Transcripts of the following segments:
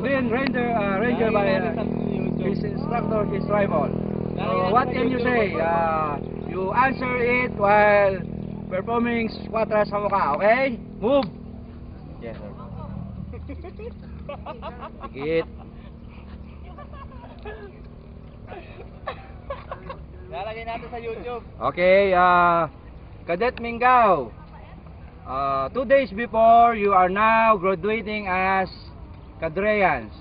been ranger by his instructor, his rival. So what can you say? You answer it while performing squatra sa mukha, okay? Move! Yes, sir. Dikit. Lalagay natin sa YouTube. Okay, Cadet Mingao. 2 days before, you are now graduating as Cadreans.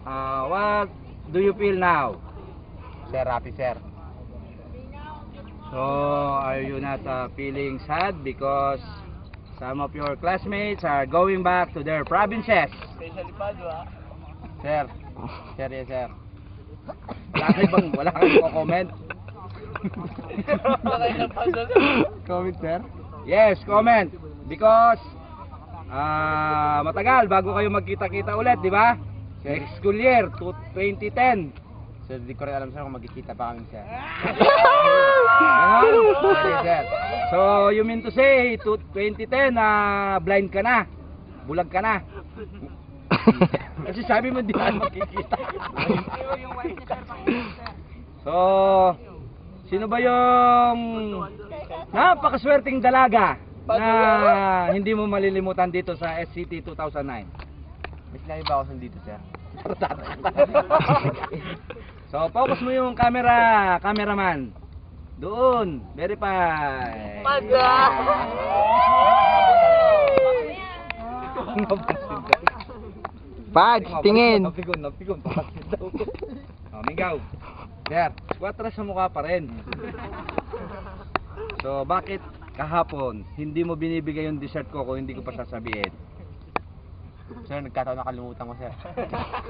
What do you feel now? Sir, happy, sir. So, are you not feeling sad because some of your classmates are going back to their provinces? Especially Padua. Sir. Sir, yes, sir. Wala kang comment? Comment, sir? Yes, comment. Because matagal bago kayo magkita-kita ulit, di ba? Sa school year 2010. Sir, di ko rin alam, sir, kung magkikita pa kami, sir. Ganon? Okay, sir. So, you mean to say, 2010, blind ka na? Bulag ka na? Kasi sabi mo, di ka magkikita. So, sino ba yung napakaswerteng dalaga na hindi mo malilimutan dito sa SCT 2009? Mas lagi ba ako dito, sir? So, focus mo yung cameraman. Doon, verify. Pads, tingin. Napigon. Mingaw. Sir, squatra sa mukha pa rin. So, bakit kahapon hindi mo binibigay yung dessert ko kung hindi ko pa sasabihin? Sir, nagkataon nakalimutan ko, sir.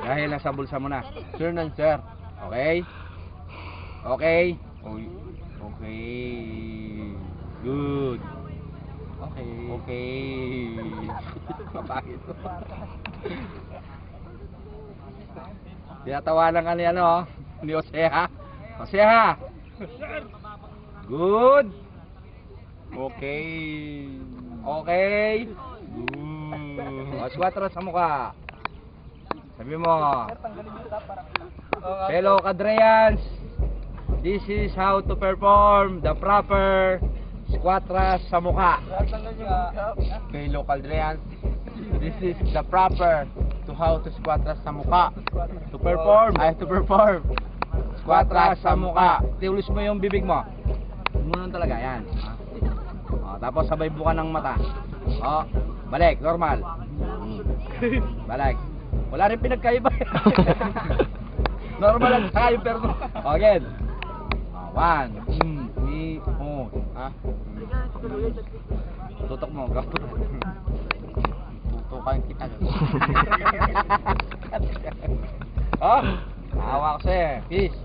Dahil nasa bulsa mo na. Sir, nan, sir. Okay? Okay? Okay. Good. Okay. Mapakit mo. Tinatawanan ka ni ano, ni Joseha. Joseha! Good. Okay. Okay. Good. O, squatra sa mukha. Sabi mo, fellow Cadreans, this is how to perform the proper squatra sa mukha. Okay, local Dreans. This is the proper to how to squatra sa mukha. To perform. To perform. Squatra sa mukha. Tiulis mo yung bibig mo. Ganun talaga, yan. O, tapos sabay buka ng mata. O, balik, normal. Balik. Wala rin pinagkaiba. Normal lang tayo, pero... O, again. O, 1, 2, 3, ha? Tutok mo, kapot. Tutukan kita. Oh, awa ko sa'yo. Peace.